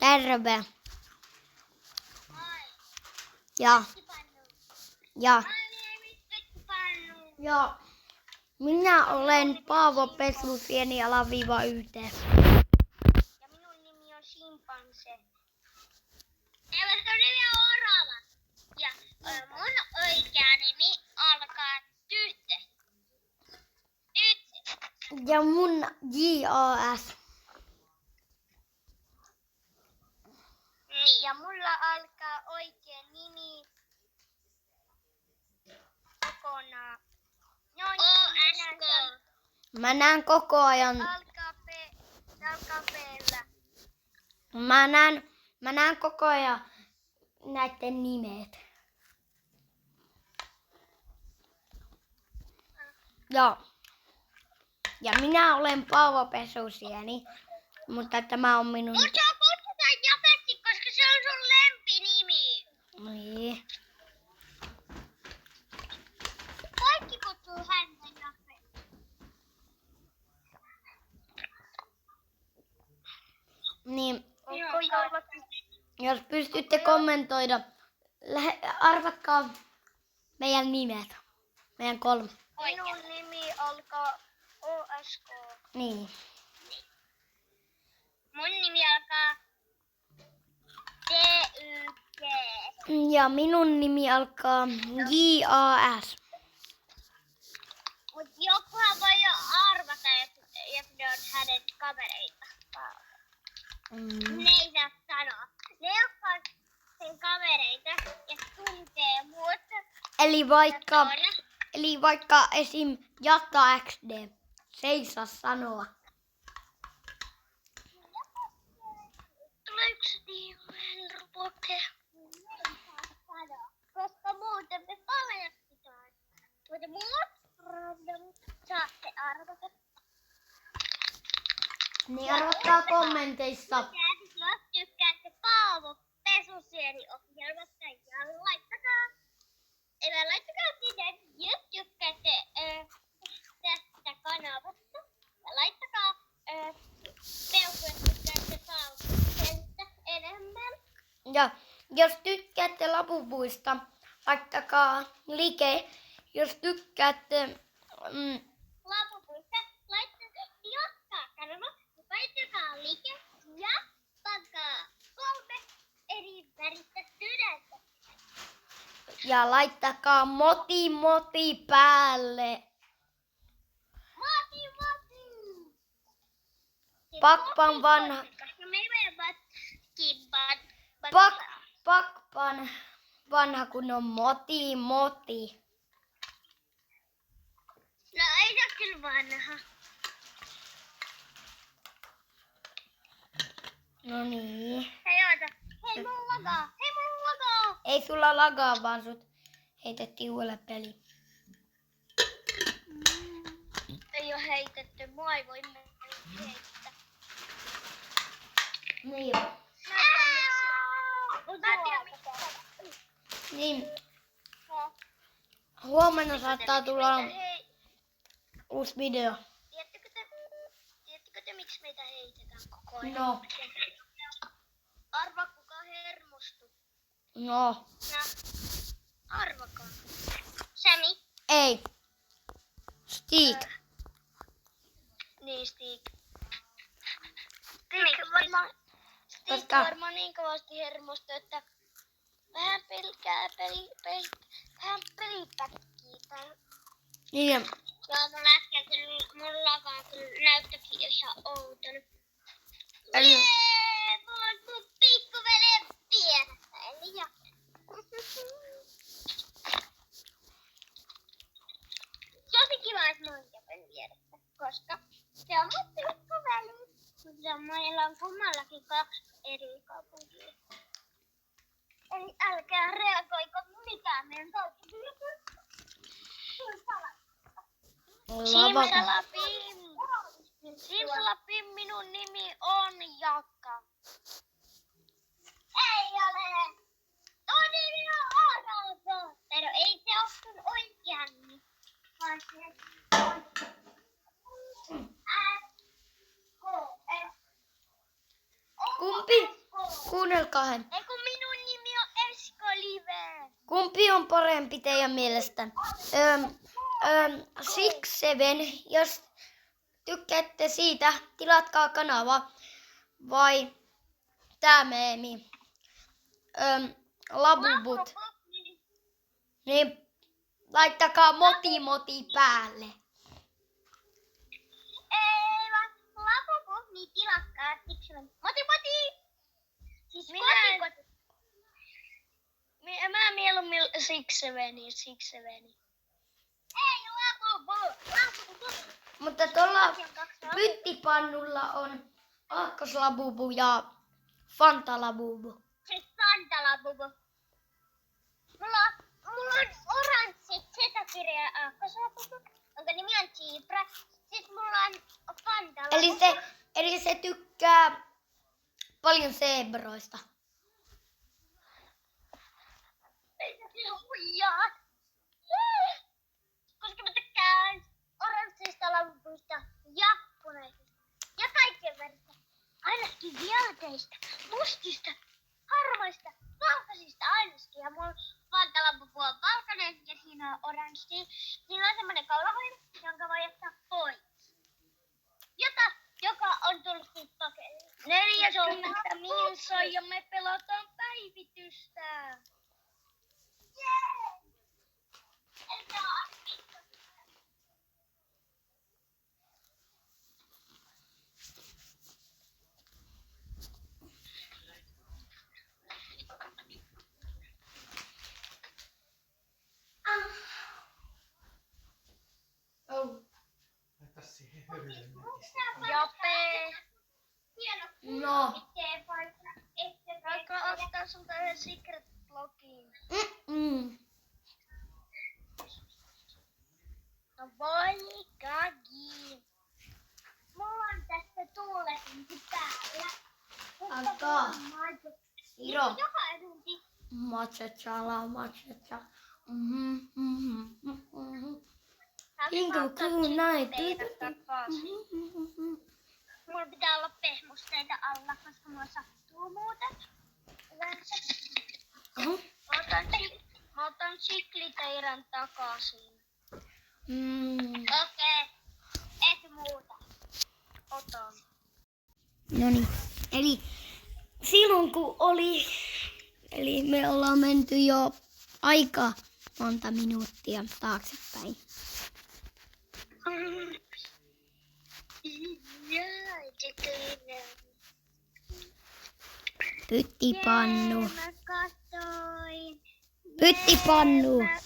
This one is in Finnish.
Terve. Ja minä olen Paavo Pesusieni _YT. Ja minun nimi on Simpanse. Ja minun nimi on Orava. Ja mun oikea nimi alkaa Tytte. Ja mun JAS. Niin. Ja mulla alkaa oikea nimi kokonaan. No niin, Mä näen koko ajan. alkaa P:llä. Mä näen koko ajan näitten nimet. Ja minä olen Paavo Pesusieni, mutta tämä on minun... Mut sä kutsutaan Japetsi, koska se on sun lempinimi. Niin. Kaikki kutsuu häntä Japetsi. Niin, Onko jollakin? jos pystytte kommentoida, arvatkaa meidän nimet. Meidän 3. Minun nimi alkaa OSK. Niin. Mun nimi alkaa TYG. Ja minun nimi alkaa JAS. Mut jokuhan voi jo arvata, jos ne on hänen kavereita. Ne ei saa sanoa. Ne jotka on sen kavereita ja tuntee mut. Eli vaikka esim. Jatta XD. Se ei saa sanoa. Tuleeko niin helpoke? Koska muuten me paljastetaan. Mutta muut random saatte arvata. Niin arvatkaa kommenteissa. Jos tykkäätte Paavo Pesusieni -ohjelmasta ja laittakaa sinne, jos tykkäätte tästä kanavasta. Ja laittakaa jos tykkäätte Paavo Pesusienistä enemmän. Ja jos tykkäätte Lapupuista, laittakaa like. Jos tykkäätte... Lapupuista laittakaa kanava, laittakaa like ja pankaa 3 eri väristä sydäntä. Ja laittakaa moti päälle. Moti! Pakpan vanha... Pakpan vanha kun on moti. No ei se ole kyllä vanha. No niin. Hei oota. Hei mun lagaa. Ei sulla lagaa, vaan sut heitettiin uudelle peliin. Ei oo heitetty. Mua ei voi heittää. Niin. Niin. Huomenna saattaa tulla uusi video. Tiedättekö te miksi meitä heitetään koko ajan? No. Arva kuka hermostuu. No. Arvakaa. Sami. Ei. Stig. Niin Stig. Stig varmaan niin kovasti hermostuu, että vähän pelkää pelipätkiä täällä. Niin. Joo, mun lakaa kyllä näyttäkin ihan outona. Eli... Mun pikkuveli vieressä, eli ja. Tosi kiva, että mä oon Japen vieressä, koska se on mun pikkuveli. Mutta meillä on kummallakin 2 eri kaupunkia. Eli älkää reagoiko mitään meidän kaupunkiin. Simsalapim, minun nimi on Jakka. Ei ole. Tuo nimi on Adolfo. Pero ei se ole sun oikea nimi. Vaan se on Kumpi? kuunnelkaa. Ei kun minun nimi on Esko Live. Kumpi on parempi teidän mielestä? Six Seven, jos tykkäätte siitä, tilatkaa kanava. Vai tää meemi? Labubut. Niin laittakaa moti päälle. Ei vaan Labubu, niin tilatkaa Six Seven. Moti! Siis koti. Mä mieluummin Six Seveni. Ei Labubu. Mutta tuolla pyttipannulla on aakkos-labubu ja Fanta-labubu. Se Fanta Labubu. Mulla on oranssit setäkirja ja aakkos-labubu, jonka nimi on Zebra. Siis mulla on Fanta Labubu. Eli se tykkää paljon zebroista. Huijaa. Koska mä tykkään oranssista labubuista ja punaisista. Ja kaikkien väristä. Ainakin violeteista, mustista, harmaista, valkoisista ainakin. Ja mun Fanta-labubu on valkoinen ja siinä on oranssi. Siinä on semmonen kaulahoiva, jonka voi jättää pois. Joka on tullut siitä pakeille. 40 minsaa ja me pelataan päivitystä. Jee! Laita siihen höyrylle nätisti. Jape. No. Vaikka ottaa sulta yhden secret login. No voi kagi. Mulla on tässä tuuletinki päällä. Antaa. Iro. Joka edunti. Machala. Ingo cool night. Mulla pitää olla pehmusteita alla, koska mulla sattuu muuten. Yleensä. Mä otan sikliteirän takaisin. Okei. Et muuta. Otan. Noniin. Eli silloin kun eli me ollaan menty jo aika monta minuuttia taaksepäin. Pyttipannu. Mä katsoin. Pyttipannu. Mä